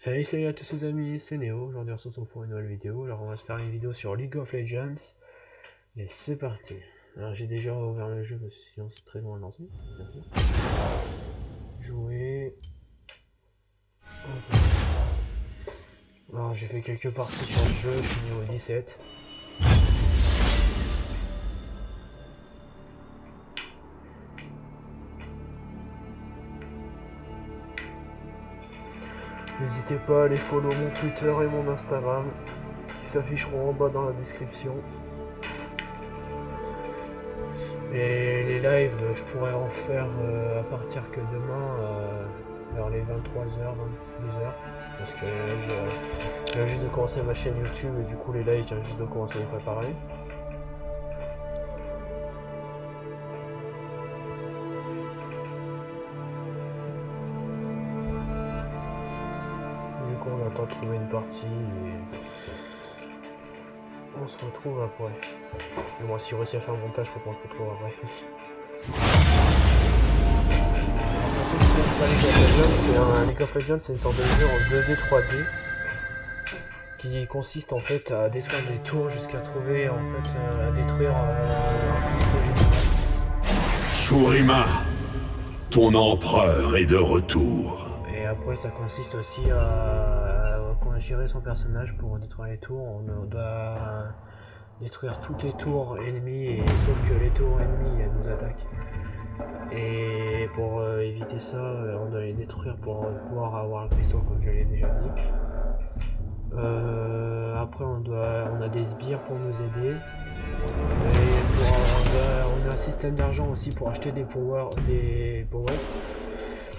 Hey, salut à tous les amis, c'est Néo. Aujourd'hui on se retrouve pour une nouvelle vidéo. Alors on va se faire une vidéo sur League of Legends. Et c'est parti. Alors j'ai déjà ouvert le jeu parce que sinon c'est très loin de lancer. Jouer. Alors j'ai fait quelques parties sur le jeu, je suis niveau 17. N'hésitez pas à aller follow mon Twitter et mon Instagram qui s'afficheront en bas dans la description. Et les lives, je pourrais en faire à partir que demain, vers les 23h, 22h. Parce que je viens juste de commencer ma chaîne YouTube et du coup les lives, je viens juste de commencer à les préparer. Du coup on attend de trouver une partie et on se retrouve après. Du moins si je réussis à faire un montage pour qu'on se retrouve après. League of Legends, c'est une sorte de jeu en 2D 3D qui consiste en fait à détruire des tours jusqu'à trouver en fait à détruire un cristaux général. Shurima, ton empereur est de retour. Et après ça consiste aussi à gérer son personnage pour détruire les tours. On doit détruire toutes les tours ennemies et sauf que les tours ennemies elles nous attaquent. Et pour éviter ça, on doit les détruire pour pouvoir avoir le cristaux comme je l'ai déjà dit. Après on a des sbires pour nous aider. On a un système d'argent aussi pour acheter des power. De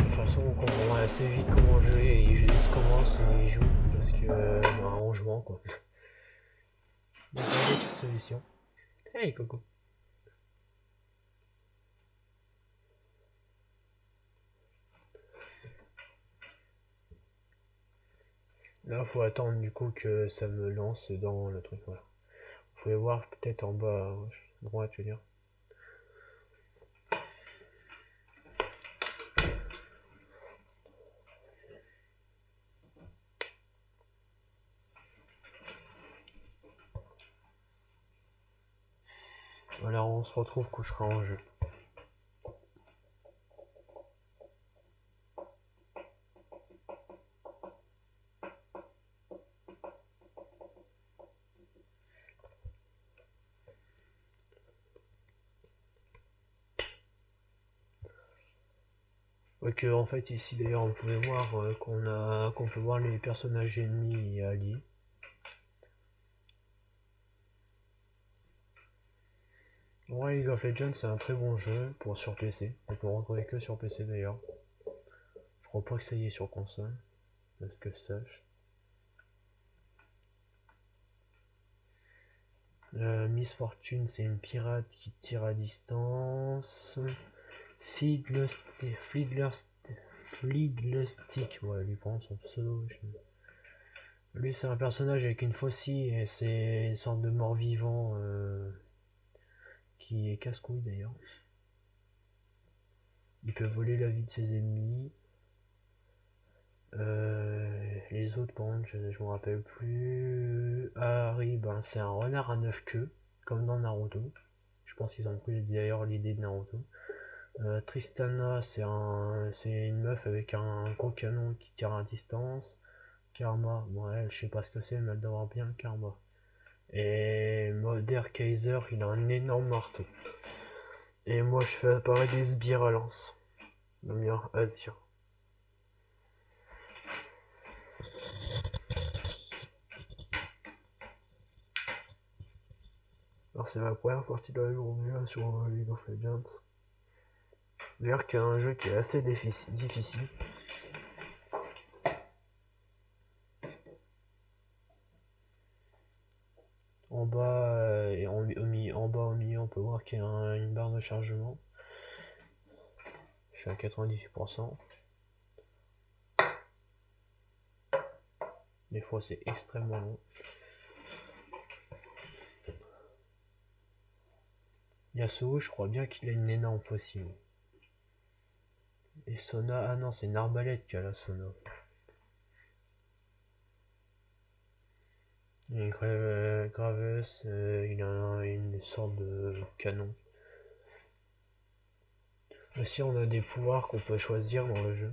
toute façon on comprendra assez vite comment jouer et ils commencent et ils jouent parce que en jouant quoi. Donc on a d'autres solutions. Hey Coco. Là faut attendre du coup que ça me lance dans le truc voilà. Vous pouvez voir peut-être en bas à droite je veux dire. Alors on se retrouve quand je serai en jeu. Ok, en fait ici d'ailleurs on pouvait voir qu'on peut voir les personnages ennemis et alliés. Ouais, League of Legends c'est un très bon jeu pour sur PC. On peut retrouver que sur PC d'ailleurs. Je crois pas que ça y est sur console, parce que je sache. Miss Fortune c'est une pirate qui tire à distance. Fiddlestick, ouais, lui prend son pseudo. Lui c'est un personnage avec une faucille et c'est une sorte de mort-vivant qui est casse-couille d'ailleurs. Il peut voler la vie de ses ennemis. Les autres par contre je me rappelle plus. Harry ben c'est un renard à 9 queues comme dans Naruto. Je pense qu'ils ont pris d'ailleurs l'idée de Naruto. Tristana c'est une meuf avec un gros canon qui tire à distance. Karma, bon elle je sais pas ce que c'est mais elle doit avoir bien le karma. Et Modder Kaiser il a un énorme marteau. Et moi je fais apparaître des sbires à lance. Le mien Azir. Alors c'est ma première partie de la journée là, sur League of Legends. D'ailleurs qu'il y a un jeu qui est assez difficile. En bas et en bas au milieu on peut voir qu'il y a une barre de chargement. Je suis à 98%. Des fois c'est extrêmement long. Yasuo je crois bien qu'il a une énorme fossile. Et Sona, ah non c'est une arbalète qui a la Sona. Il y a Graves, il a une sorte de canon. Aussi on a des pouvoirs qu'on peut choisir dans le jeu.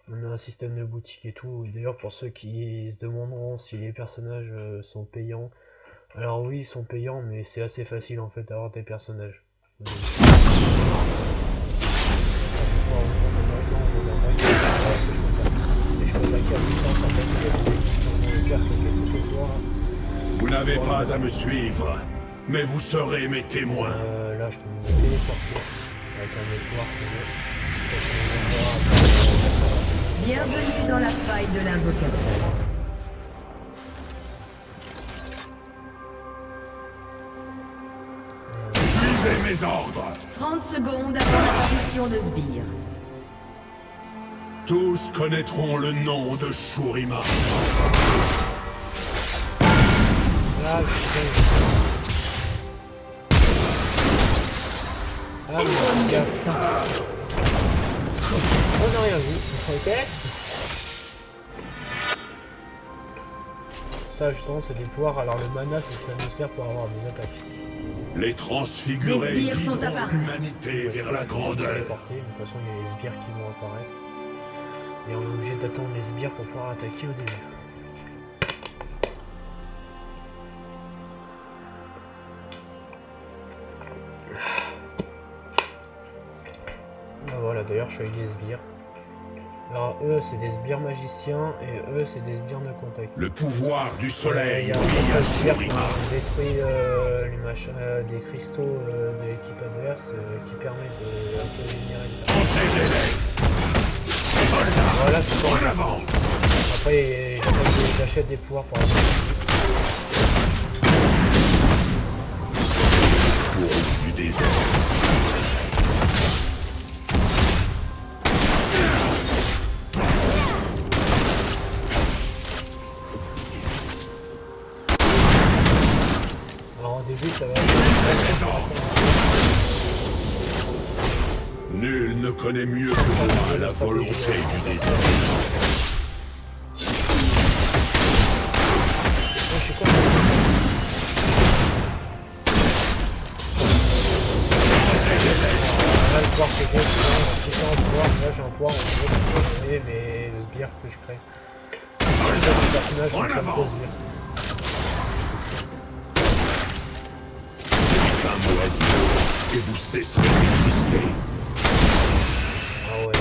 On a un système de boutique et tout. D'ailleurs pour ceux qui se demanderont si les personnages sont payants. Alors oui ils sont payants mais c'est assez facile en fait d'avoir des personnages. Vous n'avez pas à me suivre, mais vous serez mes témoins. Là, je peux me téléporter avec un pouvoir que Bienvenue dans la faille de l'invocateur. Suivez mes ordres. 30 secondes avant l'apparition de Sbire. Tous connaîtront le nom de Shurima. Là, ah, mais gars. On n'a rien vu, ok. Ça, justement, c'est des pouvoirs. Alors, le mana, ça nous sert pour avoir des attaques. Les transfigurés Les sbires sont guideront apparus. l'humanité vers la grandeur. De toute façon, il y a les sbires qui vont apparaître. Et on est obligé d'attendre les sbires pour pouvoir attaquer au début. Ah, voilà, d'ailleurs, je suis avec des sbires. Alors, eux, c'est des sbires magiciens et eux, c'est des sbires de contact. Le pouvoir du Il soleil y a brille à un sbire qui Shurima. détruit les machins, des cristaux de l'équipe adverse qui permet de un peu générer une attaque. Voilà, c'est En pas avant. Après, j'achète des pouvoirs pour la Courroux du désert. Alors au début, ça va Nul ne connaît mieux que moi la volonté du désert. Moi, je suis content. Là, le pouvoir que j'ai, c'est un pouvoir. Là, j'ai un pouvoir, en gros, mais le sbire que je crée. Le personnage, En ça me avant. pose bien. Un mot à dire, et vous cesserez d'exister. Ah ouais.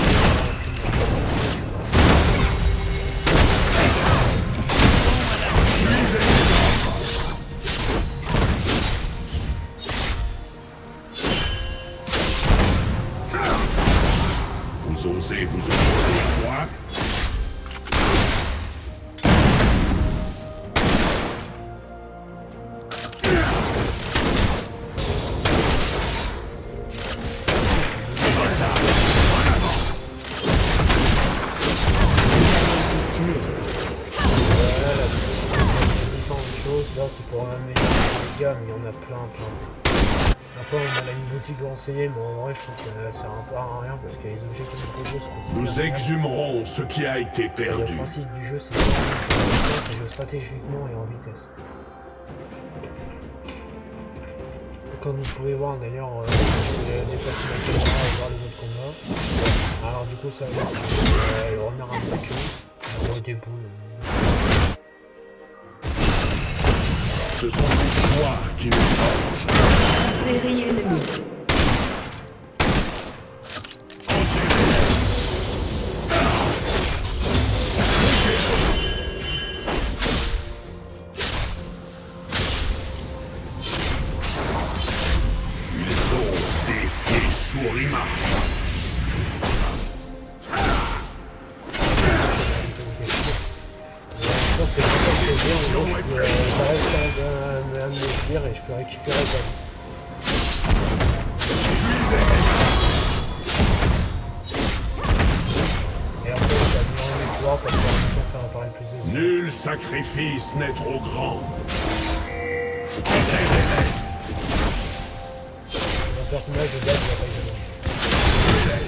Vous osez vous opposer à moi? Là, c'est pour améliorer les dégâts, mais il y en a plein. Après, on a là une boutique renseignée, mais en vrai, je trouve que ça sert un peu à rien parce qu'il y a les objets comme le Pogo, Nous exhumerons ce qui a été Le perdu. principe du jeu, c'est de jouer stratégiquement et en vitesse. Comme vous pouvez voir d'ailleurs, j'ai déplacé ma caméra et voir les autres combats. Alors du coup, ça va être le renard invaincu, des boules. Ce sont les choix qui nous changent. Série ennemie. Ils osent défier Shurima. Ça c'est bien, en gros, j'arrête un de mes sbires et je peux récupérer le bas. Et après, je vais admirer mes pouvoirs pour faire apparaître plus de sbires. Nul sacrifice n'est trop grand. Mon personnage de base, il va pas y aller.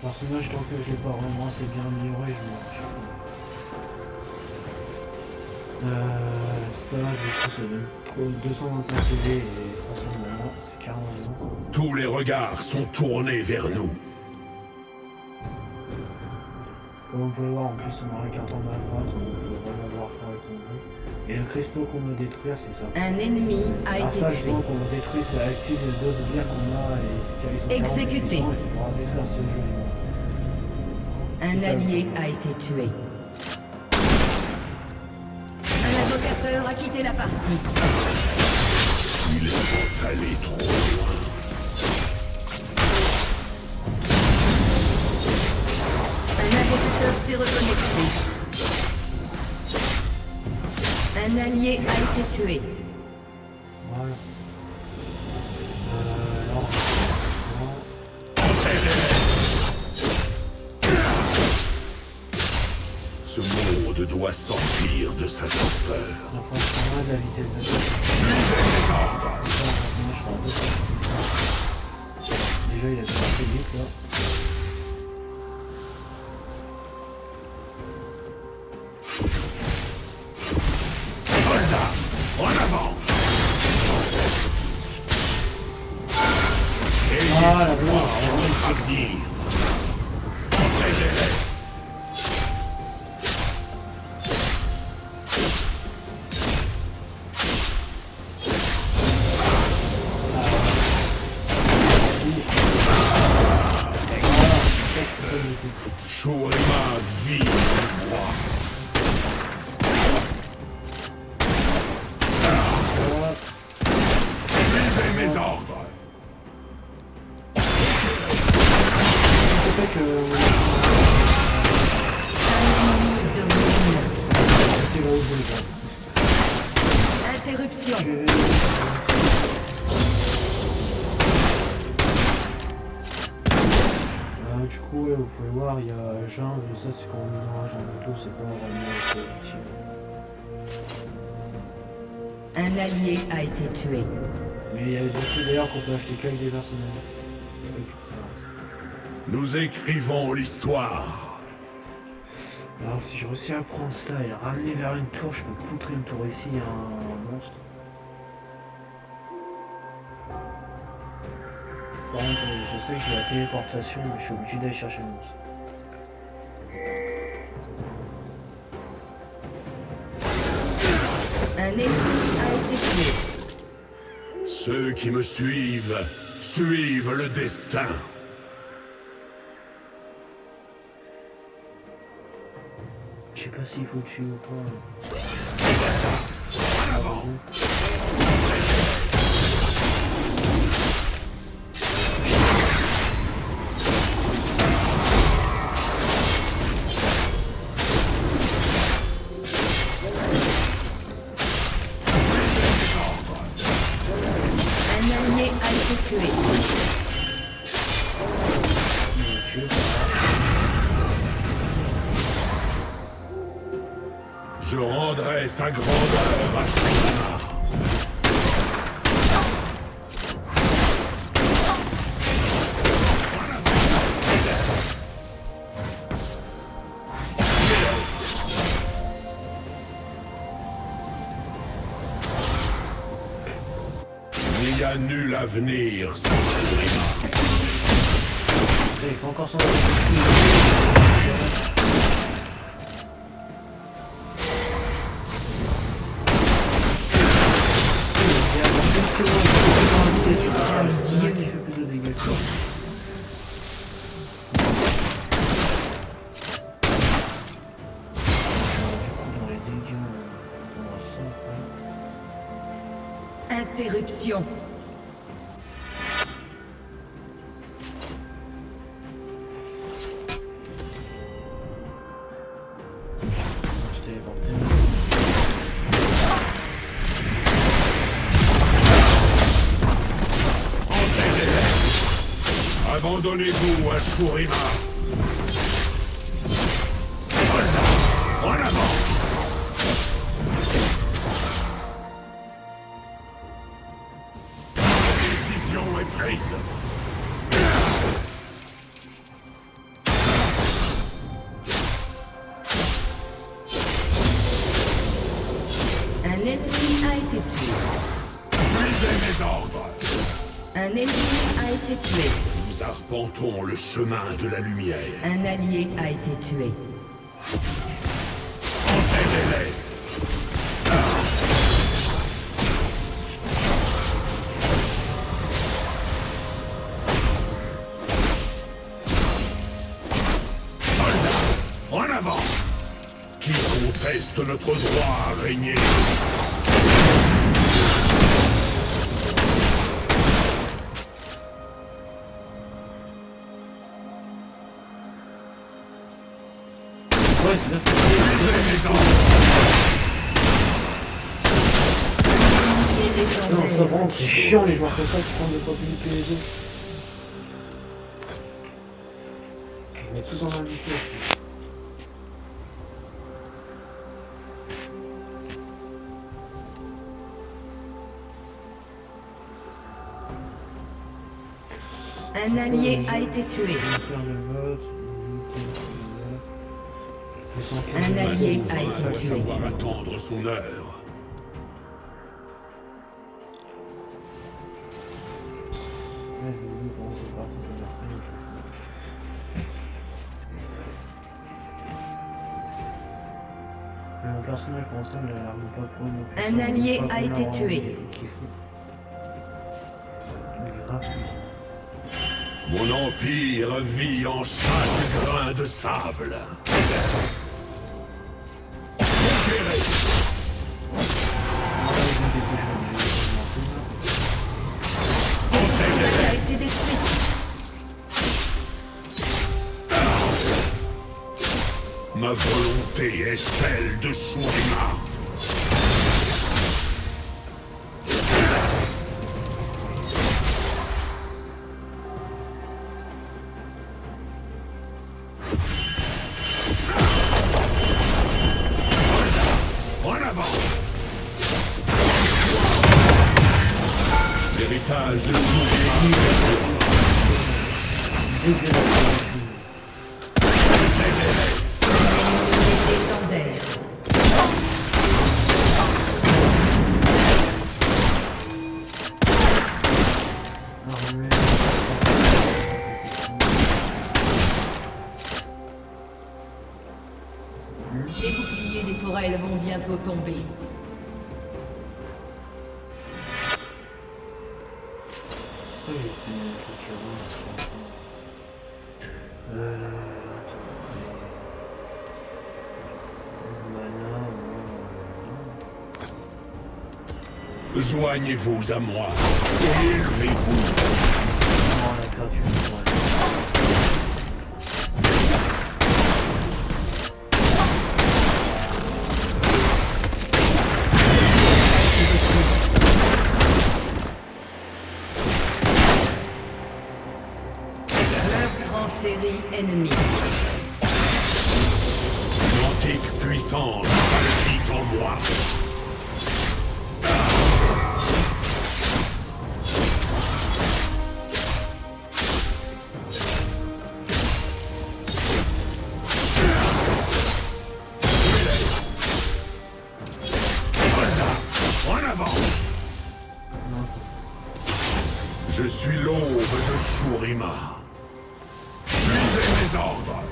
Mon personnage, tant que je l'ai pas vraiment assez bien amélioré, je m'en ça, du coup, ça donne 225 PV et franchement, c'est carrément bien ça. Tous les regards sont tournés vers nous. Comme vous pouvez voir, en plus, on a un carton à droite, on peut vraiment voir quoi qu'on veut. Et le cristaux qu'on veut détruire, c'est ça. Un ennemi a Alors été ça, tué. justement, qu'on veut détruire, ça active les deux sbires qu'on a et ils sont Exécuté. 40 puissants, et c'est pour détruire ce jeu. Un ça, allié le- a été tué. Un invocateur a quitté la partie. Ils sont allés trop loin. Un invocateur s'est reconnecté. Un allié a été tué. Voilà. Alors, Ce monde doit sortir de sa torpeur. on va prendre de la vitesse d'attaque. Déjà, il a déjà fait vite là. Soldats, en avant! Ah, la blanche. À venir. Entraînez-les. Shurima vit en moi. Suivez mes ordres. C'est que c'est là où je vais. Interruption. Du coup, ouais, vous pouvez voir, il y a Jean, mais ça c'est quand on est dans un Jean moto, c'est pas vraiment utile. Un allié a été tué. Mais il y a des trucs d'ailleurs qu'on peut acheter qu'avec des personnages. C'est ça qu'il faut savoir. Nous écrivons l'histoire. Alors si je réussis à prendre ça et le ramener vers une tour, je peux poutrer une tour ici, un monstre. Par contre, je sais que j'ai la téléportation, mais je suis obligé d'aller chercher le monstre. Un ennemi a été tué. Ceux qui me suivent suivent le destin. Je sais pas s'il faut tuer ou pas. En avant. Un allié a été tué. Je rendrai sa grandeur à Shurima. Il n'y a nul avenir sans Shurima. Il faut encore s'en Dieu qui fait plus de dégâts que ça. Dans les dégâts, on aura ça. Interruption. Je téléporte. Abandonnez-vous à Shurima. Soldats, en avant. La décision est prise. ennemi a été tué. Nous arpentons le chemin de la lumière. Un allié a été tué. Entraînez-les. Soldats, en avant. Qui conteste notre droit à régner? Ouais, c'est bien ce que c'est. Non, ça vraiment, c'est chiant les joueurs comme ça qui prennent de pas buter les autres. On est tous dans la vitesse. Un allié a été tué. Un allié a été tué. Savoir attendre son heure. Mon personnage pour l'instant il a l'air de pas trop non plus. Un allié a été tué. Mon empire vit en chaque grain de sable. Conquérez. A été détruit. Ma volonté est celle de Shurima. En avant. L'héritage de Shurima. Légendaire. Les boucliers des tourelles vont bientôt tomber. Joignez-vous à moi et élevez-vous. En série ennemie. L'antique puissance palpite en moi. Soldats, en avant. Je suis l'aube de Shurima. Suivez mes ordres.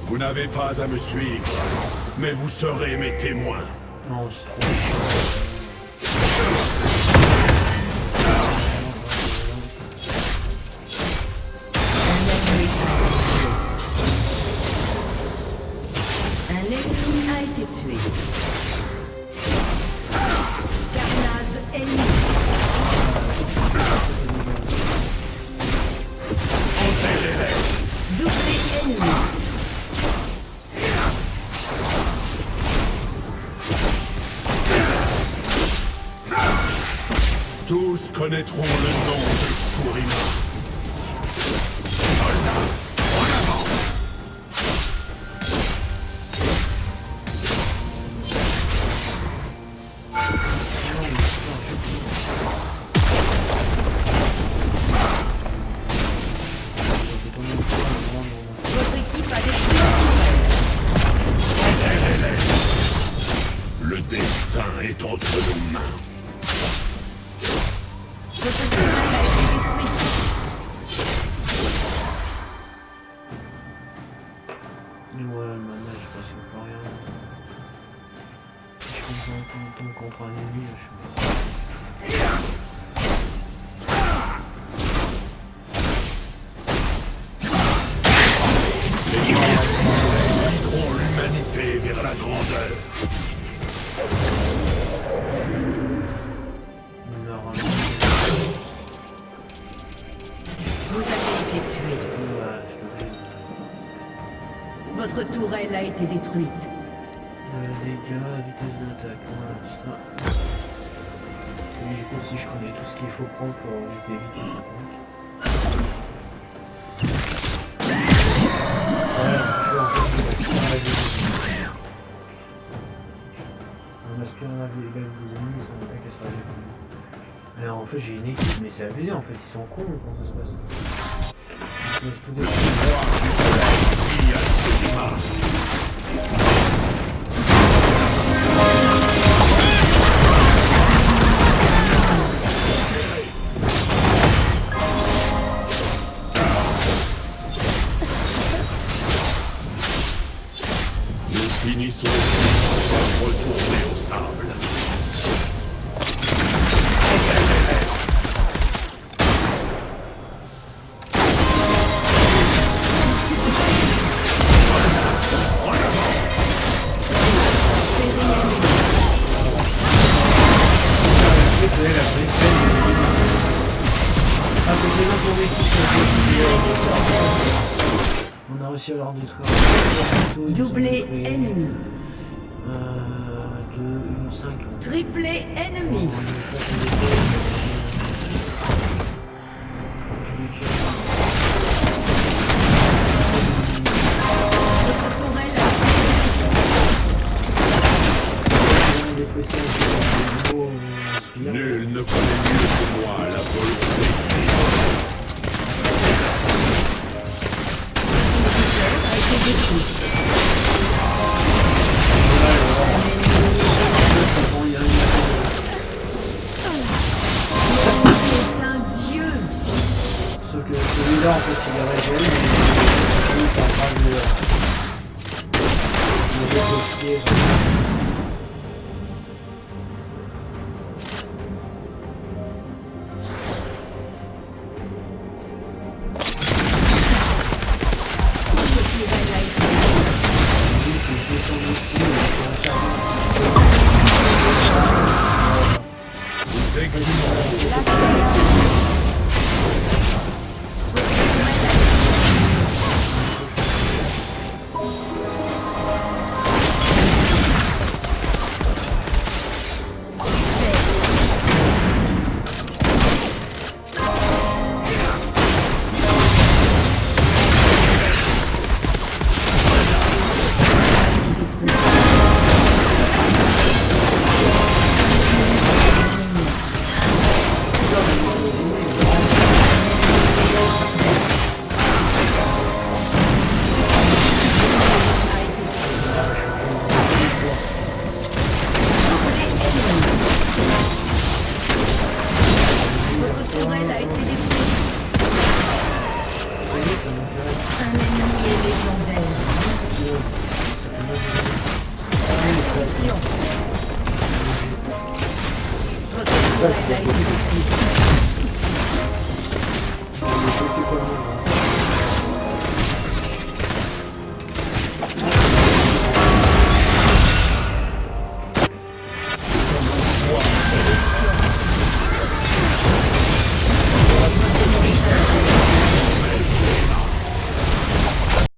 Vous n'avez pas à me suivre, mais vous serez mes témoins. Non, c'est trop chiant. Un ennemi a été tué. Carnage ennemi. Doublé ennemi. Tous connaîtront le nom de Shurima. Soldats, en avant. moi le mana, j'ai presque plus rien. Si je tombe contre un ennemi, je suis mort. Guideront l'humanité vers la grandeur. Vous avez été tué. Votre tourelle a été détruite. Dégâts, vitesse d'attaque, voilà ça. Et du coup, si je connais tout ce qu'il faut prendre pour éviter vitesse d'attaque. On aspire la vie égale des ennemis sans attaque et sera les. Alors en fait j'ai une équipe, mais c'est abusé en fait, ils sont cons quand ça se passe. Ils se laissent tout Nous finissons par retourner au sable. On a réussi à leur détruire. Doublé ennemi. 2, 5. Triplé ennemi. Votre tourelle Nul ne connaît mieux que moi la volonté. a été détruite. C'est un dieu. Sauf que celui-là en fait il est régéné, mais il est en train de débloquer. Nous exhumerons. Votre tourelle a été détruite.